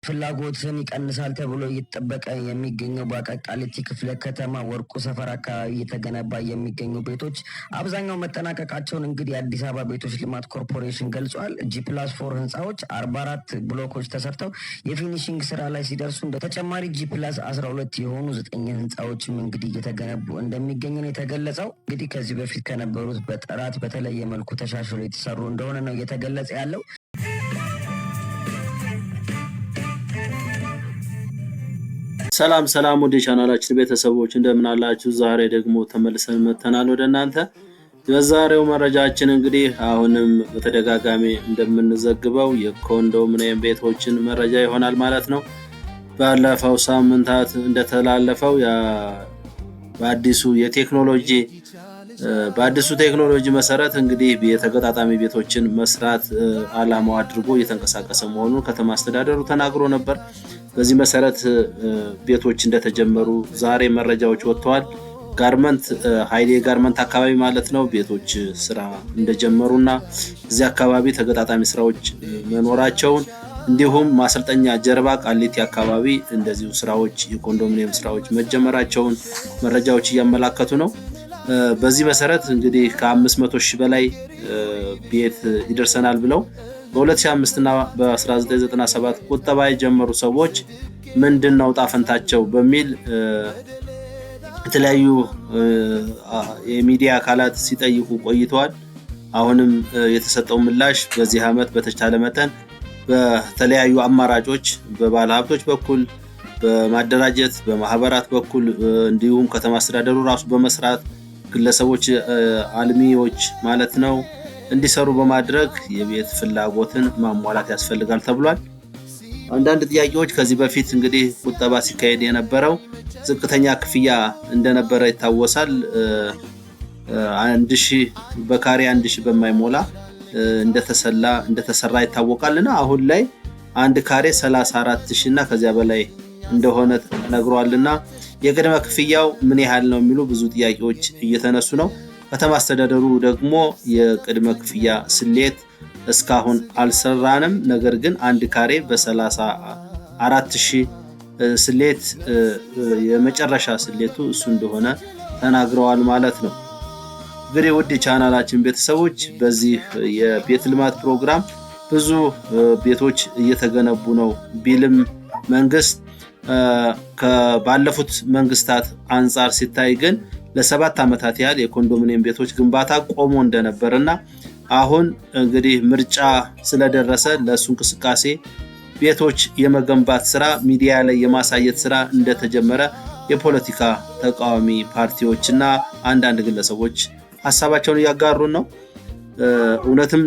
ፍላጎትን ይቀንሳል ተብሎ እየተጠበቀ የሚገኘው በቃሊቲ ክፍለ ከተማ ወርቁ ሰፈር አካባቢ እየተገነባ የሚገኙ ቤቶች አብዛኛው መጠናቀቃቸውን እንግዲህ አዲስ አበባ ቤቶች ልማት ኮርፖሬሽን ገልጿል። G+4 ህንፃዎች 44 ብሎኮች ተሰርተው የፊኒሺንግ ስራ ላይ ሲደርሱ ተጨማሪ G+12 የሆኑ 9 ህንፃዎችም እንግዲህ እየተገነቡ እንደሚገኙ ነው የተገለጸው። እንግዲህ ከዚህ በፊት ከነበሩት በጥራት በተለየ መልኩ ተሻሽሎ የተሰሩ እንደሆነ ነው እየተገለጸ ያለው። ሰላም ወደ ቻናላችን ቤተሰቦች እንደምን አላችሁ? ዛሬ ደግሞ ተመልሰን መተናል ወደ እናንተ። በዛሬው መረጃችን እንግዲህ አሁንም በተደጋጋሚ እንደምንዘግበው የኮንዶሚኒየም ቤቶችን መረጃ ይሆናል ማለት ነው። ባለፈው ሳምንታት እንደተላለፈው በአዲሱ ቴክኖሎጂ መሰረት እንግዲህ የተገጣጣሚ ቤቶችን መስራት አላማው አድርጎ እየተንቀሳቀሰ መሆኑን ከተማ አስተዳደሩ ተናግሮ ነበር። በዚህ መሰረት ቤቶች እንደተጀመሩ ዛሬ መረጃዎች ወጥተዋል። ሃይሌ ጋርመንት አካባቢ ማለት ነው ቤቶች ስራ እንደጀመሩና እዚህ አካባቢ ተገጣጣሚ ስራዎች መኖራቸውን እንዲሁም ማሰልጠኛ ጀርባ ቃሊቲ አካባቢ እንደዚሁ ስራዎች የኮንዶሚኒየም ስራዎች መጀመራቸውን መረጃዎች እያመላከቱ ነው። በዚህ መሰረት እንግዲህ ከ500,000 በላይ ቤት ይደርሰናል ብለው በ2005 እና በ1997 ቁጠባ የጀመሩ ሰዎች ምንድነው ጣፈንታቸው በሚል የተለያዩ የሚዲያ አካላት ሲጠይቁ ቆይተዋል። አሁንም የተሰጠው ምላሽ በዚህ ዓመት በተቻለ መጠን በተለያዩ አማራጮች በባለሀብቶች በኩል በማደራጀት በማህበራት በኩል እንዲሁም ከተማ አስተዳደሩ ራሱ በመስራት ግለሰቦች አልሚዎች ማለት ነው እንዲሰሩ በማድረግ የቤት ፍላጎትን ማሟላት ያስፈልጋል ተብሏል። አንዳንድ ጥያቄዎች ከዚህ በፊት እንግዲህ ቁጠባ ሲካሄድ የነበረው ዝቅተኛ ክፍያ እንደነበረ ይታወሳል። 1000 በካሬ 1000 በማይሞላ እንደተሰራ ይታወቃልና አሁን ላይ አንድ ካሬ 34,000 እና ከዚያ በላይ እንደሆነ ተነግሯልና የቅድመ ክፍያው ምን ያህል ነው የሚሉ ብዙ ጥያቄዎች እየተነሱ ነው። ከተማ አስተዳደሩ ደግሞ የቅድመ ክፍያ ስሌት እስካሁን አልሰራንም፣ ነገር ግን አንድ ካሬ በ34,000 ስሌት የመጨረሻ ስሌቱ እሱ እንደሆነ ተናግረዋል ማለት ነው። እንግዲህ ውድ ቻናላችን ቤተሰቦች በዚህ የቤት ልማት ፕሮግራም ብዙ ቤቶች እየተገነቡ ነው ቢልም መንግስት ከባለፉት መንግስታት አንፃር ሲታይ ግን ለ7 ዓመታት ያህል የኮንዶሚኒየም ቤቶች ግንባታ ቆሞ እንደነበርና አሁን እንግዲህ ምርጫ ስለደረሰ ለሱ እንቅስቃሴ ቤቶች የመገንባት ስራ ሚዲያ ላይ የማሳየት ስራ እንደተጀመረ የፖለቲካ ተቃዋሚ ፓርቲዎችና አንዳንድ ግለሰቦች ሐሳባቸውን እያጋሩን ነው። እውነትም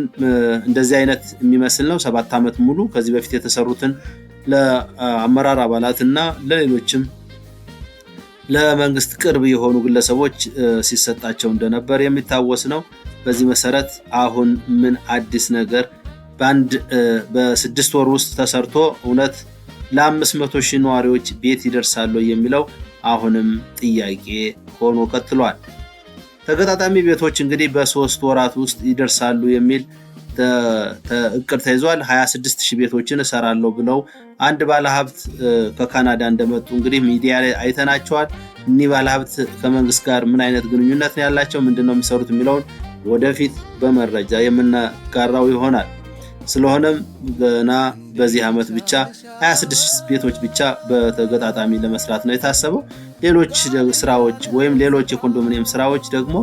እንደዚህ አይነት የሚመስል ነው። 7 ዓመት ሙሉ ከዚህ በፊት የተሰሩትን ለአመራር አባላትና ለሌሎችም ለመንግስት ቅርብ የሆኑ ግለሰቦች ሲሰጣቸው እንደነበር የሚታወስ ነው። በዚህ መሰረት አሁን ምን አዲስ ነገር በ6 ወር ውስጥ ተሰርቶ እውነት ለ500,000 ነዋሪዎች ቤት ይደርሳሉ የሚለው አሁንም ጥያቄ ሆኖ ቀጥሏል። ተገጣጣሚ ቤቶች እንግዲህ በ3 ወራት ውስጥ ይደርሳሉ የሚል እቅድ ተይዟል። 26,000 ቤቶችን እሰራለሁ ብለው አንድ ባለሀብት ከካናዳ እንደመጡ እንግዲህ ሚዲያ ላይ አይተናቸዋል። እኒህ ባለሀብት ከመንግስት ጋር ምን አይነት ግንኙነት ነው ያላቸው፣ ምንድነው የሚሰሩት የሚለውን ወደፊት በመረጃ የምናጋራው ይሆናል። ስለሆነም ገና በዚህ ዓመት ብቻ 26 ቤቶች ብቻ በተገጣጣሚ ለመስራት ነው የታሰበው። ሌሎች ስራዎች ወይም ሌሎች የኮንዶሚኒየም ስራዎች ደግሞ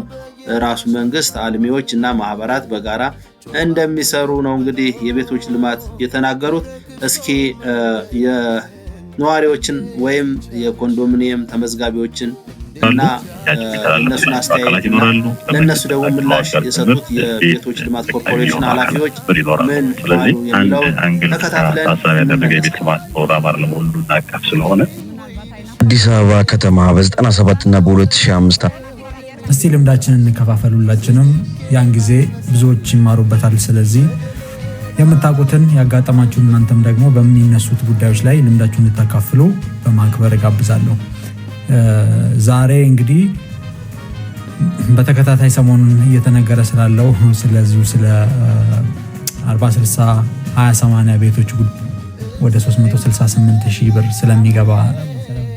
ራሱ መንግስት አልሚዎች እና ማህበራት በጋራ እንደሚሰሩ ነው እንግዲህ የቤቶች ልማት የተናገሩት። እስኪ የነዋሪዎችን ወይም የኮንዶሚኒየም ተመዝጋቢዎችን እና እነሱን አስተያየት ለነሱ ደግሞ ምላሽ የሰጡት የቤቶች ልማት ኮርፖሬሽን ኃላፊዎች ምን አሉ የሚለው ተከታትለን የቤት ልማት ፕሮግራም አለመሆኑ አቀፍ ስለሆነ አዲስ አበባ ከተማ በ97 እና በ2005 እስቲ ልምዳችንን እንከፋፈሉላችንም ያን ጊዜ ብዙዎች ይማሩበታል። ስለዚህ የምታውቁትን ያጋጠማችሁን እናንተም ደግሞ በሚነሱት ጉዳዮች ላይ ልምዳችሁን እንድታካፍሉ በማክበር ጋብዛለሁ። ዛሬ እንግዲህ በተከታታይ ሰሞኑን እየተነገረ ስላለው ስለዚህ ስለ 40/60/20/80 ቤቶች ወደ 368,000 ብር ስለሚገባ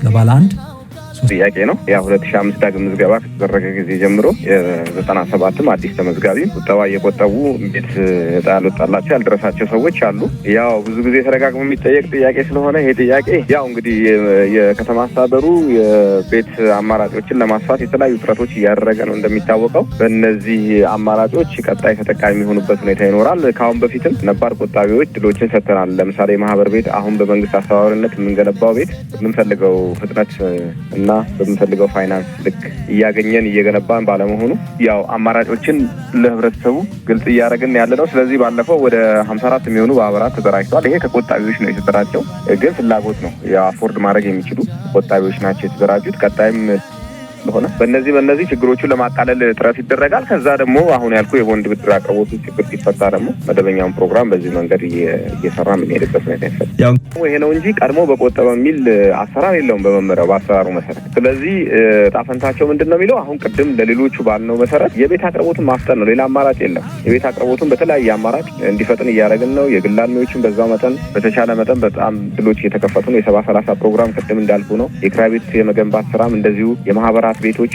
ለባለ አንድ ጥያቄ ነው። ያ 2005 ዳግም ምዝገባ ከተደረገ ጊዜ ጀምሮ የ97ም አዲስ ተመዝጋቢ ቁጠባ እየቆጠቡ ቤት ዕጣ ያልወጣላቸው ያልደረሳቸው ሰዎች አሉ። ያው ብዙ ጊዜ ተደጋግሞ የሚጠየቅ ጥያቄ ስለሆነ ይሄ ጥያቄ ያው እንግዲህ የከተማ አስተዳደሩ የቤት አማራጮችን ለማስፋት የተለያዩ ጥረቶች እያደረገ ነው። እንደሚታወቀው በእነዚህ አማራጮች ቀጣይ ተጠቃሚ የሚሆኑበት ሁኔታ ይኖራል። ከአሁን በፊትም ነባር ቆጣቢዎች ድሎችን ሰጥተናል። ለምሳሌ ማህበር ቤት አሁን በመንግስት አስተባባሪነት የምንገነባው ቤት የምንፈልገው ፍጥነት እና በምንፈልገው ፋይናንስ ልክ እያገኘን እየገነባን ባለመሆኑ ያው አማራጮችን ለህብረተሰቡ ግልጽ እያደረግን ያለ ነው። ስለዚህ ባለፈው ወደ 54 የሚሆኑ ማህበራት ተደራጅተዋል። ይሄ ከቆጣቢዎች ነው የተደራጀው፣ ግን ፍላጎት ነው የአፎርድ ማድረግ የሚችሉ ቆጣቢዎች ናቸው የተደራጁት። ቀጣይም ሆነ በእነዚህ ችግሮቹን ለማቃለል ጥረት ይደረጋል። ከዛ ደግሞ አሁን ያልኩ የቦንድ ብድር አቅርቦቱ ችግር ሲፈታ ደግሞ መደበኛውን ፕሮግራም በዚህ መንገድ እየሰራ የምንሄድበት ሁኔታ ይፈታል። ይሄ ነው እንጂ ቀድሞ በቆጠበ የሚል አሰራር የለውም በመመሪያው በአሰራሩ መሰረት። ስለዚህ ጣፈንታቸው ምንድን ነው የሚለው አሁን ቅድም ለሌሎቹ ባልነው መሰረት የቤት አቅርቦቱን ማፍጠን ነው። ሌላ አማራጭ የለም። የቤት አቅርቦቱን በተለያየ አማራጭ እንዲፈጥን እያደረግን ነው። የግል አልሚዎችን በዛው መጠን በተቻለ መጠን በጣም ድሎች እየተከፈቱ ነው። የ70/30 ፕሮግራም ቅድም እንዳልኩ ነው። የኪራይ ቤት የመገንባት ስራም እንደዚሁ የማህበራት ቤቶች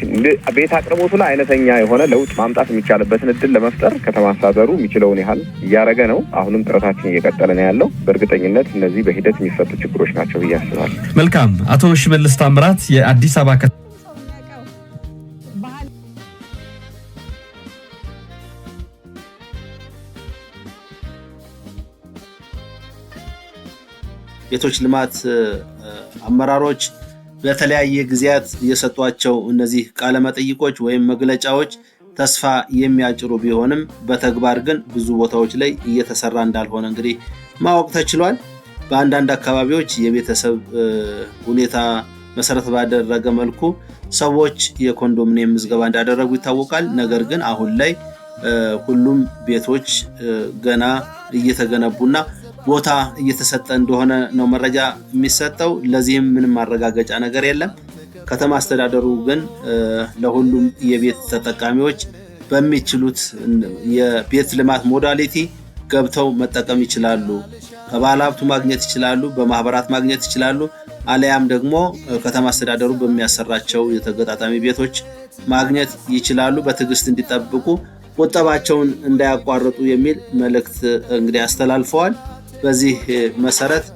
ቤት አቅርቦቱ ላይ አይነተኛ የሆነ ለውጥ ማምጣት የሚቻልበትን እድል ለመፍጠር ከተማ አስተዳደሩ የሚችለውን ያህል እያደረገ ነው። አሁንም ጥረታችን እየቀጠለ ነው ያለው። በእርግጠኝነት እነዚህ በሂደት የሚፈቱ ችግሮች ናቸው ብዬ አስባለሁ። መልካም። አቶ ሽመልስ ታምራት የአዲስ አበባ ቤቶች ልማት አመራሮች በተለያየ ጊዜያት የሰጧቸው እነዚህ ቃለ መጠይቆች ወይም መግለጫዎች ተስፋ የሚያጭሩ ቢሆንም በተግባር ግን ብዙ ቦታዎች ላይ እየተሰራ እንዳልሆነ እንግዲህ ማወቅ ተችሏል። በአንዳንድ አካባቢዎች የቤተሰብ ሁኔታ መሰረት ባደረገ መልኩ ሰዎች የኮንዶሚኒየም ምዝገባ እንዳደረጉ ይታወቃል። ነገር ግን አሁን ላይ ሁሉም ቤቶች ገና እየተገነቡና ቦታ እየተሰጠ እንደሆነ ነው መረጃ የሚሰጠው። ለዚህም ምንም ማረጋገጫ ነገር የለም። ከተማ አስተዳደሩ ግን ለሁሉም የቤት ተጠቃሚዎች በሚችሉት የቤት ልማት ሞዳሊቲ ገብተው መጠቀም ይችላሉ። ከባለሀብቱ ማግኘት ይችላሉ፣ በማህበራት ማግኘት ይችላሉ፣ አለያም ደግሞ ከተማ አስተዳደሩ በሚያሰራቸው የተገጣጣሚ ቤቶች ማግኘት ይችላሉ። በትዕግስት እንዲጠብቁ፣ ቁጠባቸውን እንዳያቋርጡ የሚል መልእክት እንግዲህ አስተላልፈዋል። በዚህ መሰረት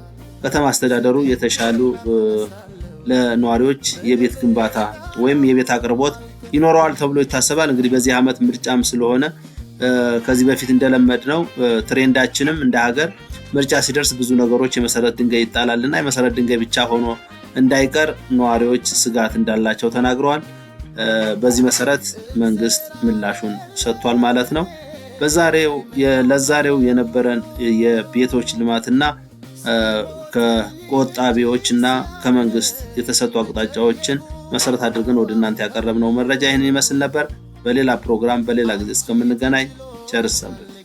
ከተማ አስተዳደሩ የተሻሉ ለነዋሪዎች የቤት ግንባታ ወይም የቤት አቅርቦት ይኖረዋል ተብሎ ይታሰባል። እንግዲህ በዚህ ዓመት ምርጫም ስለሆነ ከዚህ በፊት እንደለመድነው ትሬንዳችንም እንደ ሀገር ምርጫ ሲደርስ ብዙ ነገሮች የመሰረት ድንጋይ ይጣላልና የመሰረት ድንጋይ ብቻ ሆኖ እንዳይቀር ነዋሪዎች ስጋት እንዳላቸው ተናግረዋል። በዚህ መሰረት መንግስት ምላሹን ሰጥቷል ማለት ነው። ለዛሬው የነበረን የቤቶች ልማትና ከቆጣቢዎችና ከመንግስት የተሰጡ አቅጣጫዎችን መሰረት አድርገን ወደ እናንተ ያቀረብነው መረጃ ይህንን ይመስል ነበር። በሌላ ፕሮግራም በሌላ ጊዜ እስከምንገናኝ ቸር ሰንብቱ።